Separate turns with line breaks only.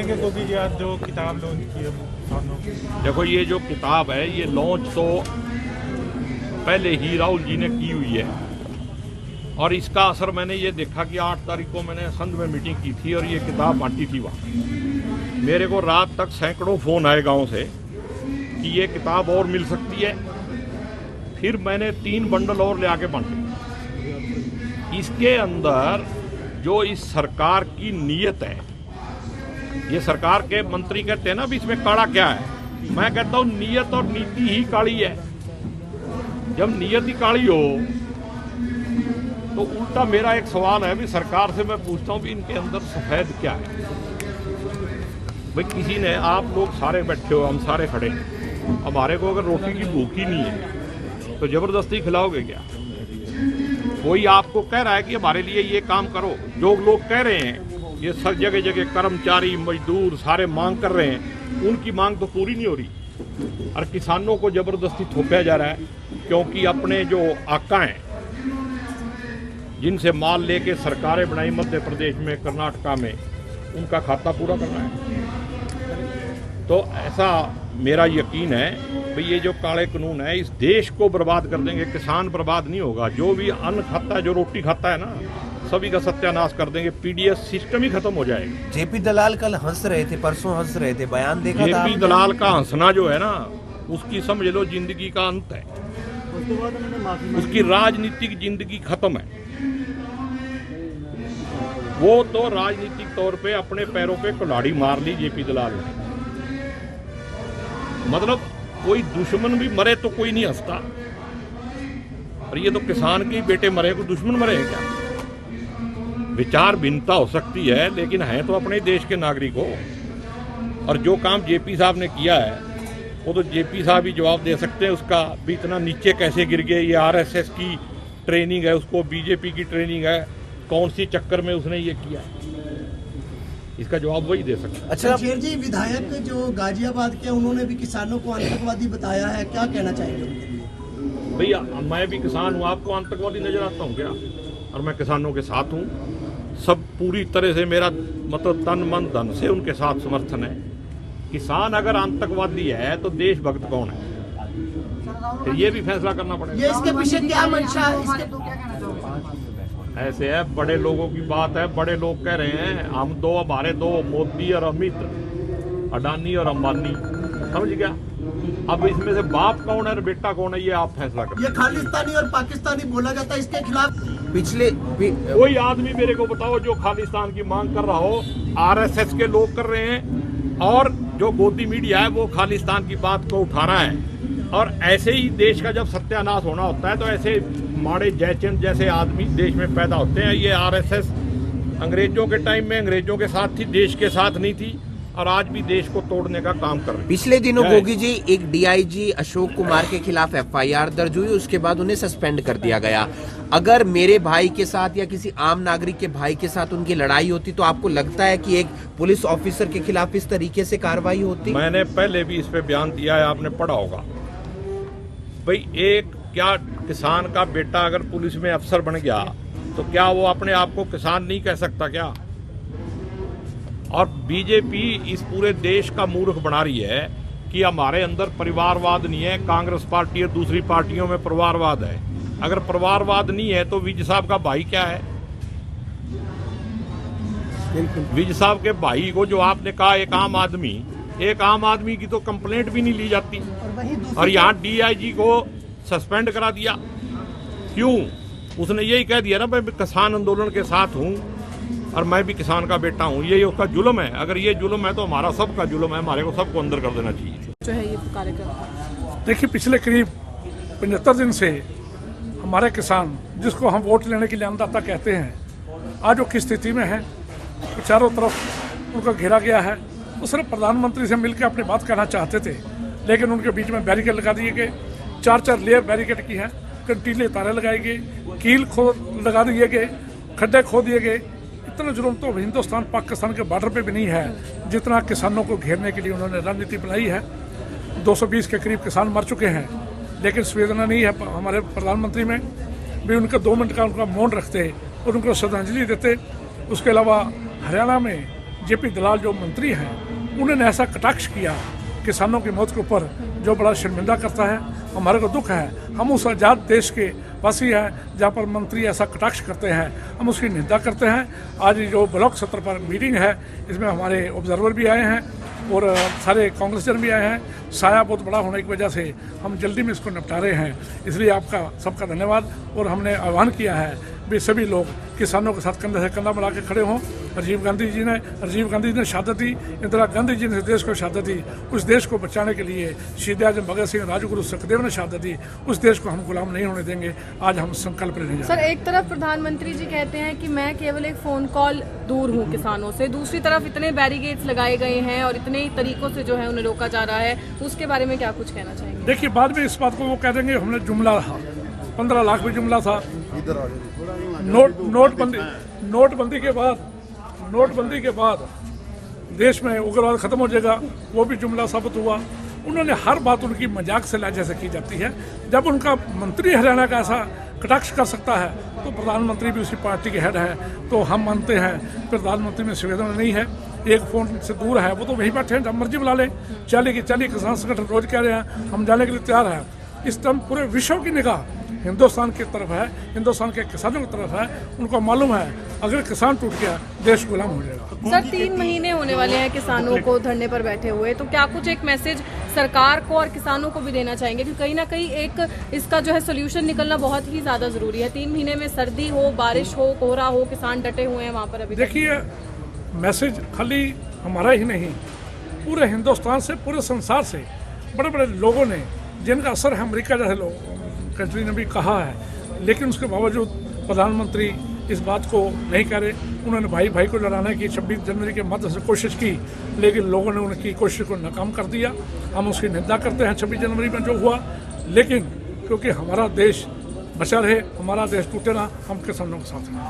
कहेंगे गोगी जी आज जो किताब लॉन्च की है किसानों की?
देखो, ये जो किताब है ये लॉन्च तो पहले ही राहुल जी ने की हुई है, और इसका असर मैंने ये देखा कि 8 तारीख को मैंने संध में मीटिंग की थी और ये किताब बांटी थी वहाँ। मेरे को रात तक सैकड़ों फ़ोन आए गांव से कि ये किताब और मिल सकती है। फिर मैंने 3 बंडल और ले आके बांटे। इसके अंदर जो इस सरकार की नीयत है, ये सरकार के मंत्री कहते हैं ना भी इसमें काला क्या है, मैं कहता हूँ नीयत और नीति ही काली है। जब नीयत ही काली हो तो उल्टा मेरा एक सवाल है भी सरकार से मैं पूछता हूँ भी इनके अंदर सफेद क्या है। भाई किसी ने, आप लोग सारे बैठे हो, हम सारे खड़े हैं, हमारे को अगर रोटी की भूख ही नहीं है तो जबरदस्ती खिलाओगे क्या? कोई आपको कह रहा है कि हमारे लिए ये काम करो, जो लोग कह रहे हैं ये सब जगह जगह कर्मचारी मजदूर सारे मांग कर रहे हैं, उनकी मांग तो पूरी नहीं हो रही और किसानों को जबरदस्ती थोपा जा रहा है, क्योंकि अपने जो आका हैं जिनसे माल लेके सरकारें बनाई मध्य प्रदेश में, कर्नाटका में, उनका खाता पूरा करना है। तो ऐसा मेरा यकीन है भाई ये जो काले कानून है इस देश को बर्बाद कर देंगे। किसान बर्बाद नहीं होगा, जो भी अन्न खाता है, जो रोटी खाता है ना, सभी का सत्यानाश कर देंगे। पीडीएस सिस्टम ही खत्म हो जाएगा।
जेपी दलाल कल हंस रहे थे, परसों हंस रहे थे, बयान देखा था।
जेपी दलाल का हंसना जो है ना, उसकी समझ लो जिंदगी का अंत है, उसकी राजनीतिक जिंदगी खत्म है। वो तो राजनीतिक तौर पे अपने पैरों पे कुल्हाड़ी मार ली जेपी दलाल ने। मतलब कोई दुश्मन भी मरे तो कोई नहीं हंसता, और ये तो किसान के बेटे मरे को दुश्मन मरे हैं क्या? विचार भिन्नता हो सकती है लेकिन है तो अपने देश के नागरिक हो। और जो काम जेपी साहब ने किया है वो तो जेपी साहब ही जवाब दे सकते हैं उसका भी, इतना नीचे कैसे गिर गए। ये आरएसएस की ट्रेनिंग है, उसको बीजेपी की ट्रेनिंग है, कौन सी चक्कर में उसने ये किया, इसका जवाब वही दे सकते हैं।
अच्छा शेर जी, विधायक जो गाजियाबाद के उन्होंने भी किसानों को आतंकवादी बताया है, क्या कहना चाहेंगे उनके लिए?
भैया मैं भी किसान हूँ, आपको आतंकवादी नजर आता हूँ क्या? और मैं किसानों के साथ हूँ, सब पूरी तरह से मेरा मतलब तन मन धन से उनके साथ समर्थन है। किसान अगर आतंकवादी है तो देशभक्त कौन है? फिर ये भी फैसला करना पड़ेगा।
ये इसके पीछे क्या मंशा है?
ऐसे है, बड़े लोगों की बात है, बड़े लोग कह रहे हैं हम दो, हमारे दो, मोदी और अमित, अडानी और अंबानी, समझ गया? अब इसमें से बाप कौन है और बेटा कौन है ये आप फैसला करें।
ये खालिस्तानी और पाकिस्तानी बोला जाता है, इसके खिलाफ
कोई आदमी मेरे को बताओ जो खालिस्तान की मांग कर रहा हो। आरएसएस के लोग कर रहे हैं और जो गोदी मीडिया है वो खालिस्तान की बात को उठा रहा है। और ऐसे ही देश का जब सत्यानाश होना होता है तो ऐसे माड़े जयचंद जैसे आदमी देश में पैदा होते हैं। ये आरएसएस अंग्रेजों के टाइम में अंग्रेजों के साथ थी, देश के साथ नहीं थी, और आज भी देश को तोड़ने का काम कर रही है।
पिछले दिनों गोगी जी एक डीआईजी अशोक कुमार के खिलाफ एफआईआर दर्ज हुई, उसके बाद उन्हें सस्पेंड कर दिया गया। अगर मेरे भाई के साथ या किसी आम नागरिक के भाई के साथ उनकी लड़ाई होती तो आपको लगता है कि एक पुलिस ऑफिसर के खिलाफ इस तरीके से कार्रवाई होती?
मैंने पहले भी इस पे बयान दिया है, आपने पढ़ा होगा। भाई एक क्या किसान का बेटा अगर पुलिस में अफसर बन गया तो क्या वो अपने आप को किसान नहीं कह सकता क्या? और बीजेपी इस पूरे देश का मूर्ख बना रही है कि हमारे अंदर परिवारवाद नहीं है। कांग्रेस पार्टी और दूसरी पार्टियों में परिवारवाद है। अगर परिवारवाद नहीं है तो विज साहब का भाई क्या है? विज साहब के भाई को जो आपने कहा एक आम आदमी की तो कंप्लेंट भी नहीं ली जाती, और यहाँ डीआईजी को सस्पेंड करा दिया। क्यों? उसने यही कह दिया ना मैं किसान आंदोलन के साथ हूँ और मैं भी किसान का बेटा हूँ। ये उसका जुल्म है। अगर ये जुल्म है तो हमारा सबका जुल्म है, हमारे को सबको अंदर कर देना चाहिए।
जो है ये कार्यक्रम देखिए,
पिछले करीब 75 दिन से हमारे किसान, जिसको हम वोट लेने के लिए अन्नदाता कहते हैं, आज वो किस स्थिति में है, चारों तरफ उनको घेरा गया है। वो सिर्फ प्रधानमंत्री से मिलकर अपनी बात कहना चाहते थे, लेकिन उनके बीच में बैरिकेड लगा दिए गए। 4 लेयर बैरिकेड की हैं, कंटीले तारे लगाए गए, कील लगा दिए गए, खड्डे खो दिए गए। इतना जुर्म तो हिंदुस्तान पाकिस्तान के बॉर्डर पे भी नहीं है जितना किसानों को घेरने के लिए उन्होंने रणनीति बनाई है। 220 के करीब किसान मर चुके हैं, लेकिन संवेदना नहीं है हमारे प्रधानमंत्री में भी। उनका 2 मिनट का उनका मौन रखते और उनको श्रद्धांजलि देते। उसके अलावा हरियाणा में जेपी दलाल जो मंत्री हैं उन्होंने ऐसा कटाक्ष किया किसानों की मौत के ऊपर, जो बड़ा शर्मिंदा करता है। हमारे को दुख है, हम उस आज़ाद देश के वासी हैं जहाँ पर मंत्री ऐसा कटाक्ष करते हैं, हम उसकी निंदा करते हैं। आज जो ब्लॉक सत्र पर मीटिंग है, इसमें हमारे ऑब्जर्वर भी आए हैं और सारे कांग्रेसजन भी आए हैं। साया बहुत बड़ा होने की वजह से हम जल्दी में इसको निपटा रहे हैं, इसलिए आपका सबका धन्यवाद। और हमने आह्वान किया है भी सभी लोग किसानों के साथ कंधे से कंधा मिला के खड़े हों। राजीव गांधी जी ने शहादत दी, इंदिरा गांधी जी ने देश को शहादत दी। उस देश को बचाने के लिए शहीद आजम भगत सिंह, राजगुरु सुखदेव ने शहादत दी। उस देश को हम गुलाम नहीं होने देंगे। आज हम संकल्प लेने जा रहे हैं।
सर, एक तरफ प्रधानमंत्री जी कहते हैं कि मैं केवल एक फोन कॉल दूर हूं किसानों से, दूसरी तरफ इतने बैरिकेड्स लगाए गए हैं और इतने ही तरीकों से जो है उन्हें रोका जा रहा है, उसके बारे में क्या कुछ कहना चाहेंगे? देखिए,
बाद में इस बात को वो कह देंगे हमने जुमला था, 15 लाख भी जुमला था। नोटबंदी के बाद देश में उग्रवाद खत्म हो जाएगा, वो भी जुमला साबित हुआ। उन्होंने हर बात उनकी मजाक से लहजे से की जाती है। जब उनका मंत्री हरियाणा का ऐसा कटाक्ष कर सकता है तो प्रधानमंत्री भी उसी पार्टी के हेड है, तो हम मानते हैं प्रधानमंत्री में संवेदना नहीं है। एक फोन से दूर है, वो तो वहीं बैठे हैं, जब मर्जी बुला लें। चलिए किसान संगठन रोज कह रहे हैं हम जाने के लिए तैयार हैं। इस टाइम पूरे विश्व की निगाह हिंदुस्तान की तरफ है, हिंदुस्तान के किसानों की तरफ है। उनको मालूम है अगर किसान टूट गया देश गुलाम हो जाएगा।
सर, 3 महीने होने वाले हैं किसानों को धरने पर बैठे हुए, तो क्या कुछ एक मैसेज सरकार को और किसानों को भी देना चाहेंगे कि कहीं ना कहीं एक इसका जो है सोल्यूशन निकलना बहुत ही ज्यादा जरूरी है? 3 महीने में सर्दी हो, बारिश हो, कोहरा हो, किसान डटे हुए हैं वहाँ पर। अभी देखिए,
मैसेज खाली हमारा ही नहीं, पूरे हिंदुस्तान से, पूरे संसार से बड़े बड़े लोगों ने, जिनका असर है अमेरिका जैसे लोग कंट्री ने भी कहा है, लेकिन उसके बावजूद प्रधानमंत्री इस बात को नहीं कह रहे। उन्होंने भाई भाई को लड़ाने की 26 जनवरी के मध्य से कोशिश की, लेकिन लोगों ने उनकी कोशिश को नाकाम कर दिया। हम उसकी निंदा करते हैं 26 जनवरी में जो हुआ, लेकिन क्योंकि हमारा देश बचा रहे, हमारा देश टूटे ना, हम किसानों के साथ हैं।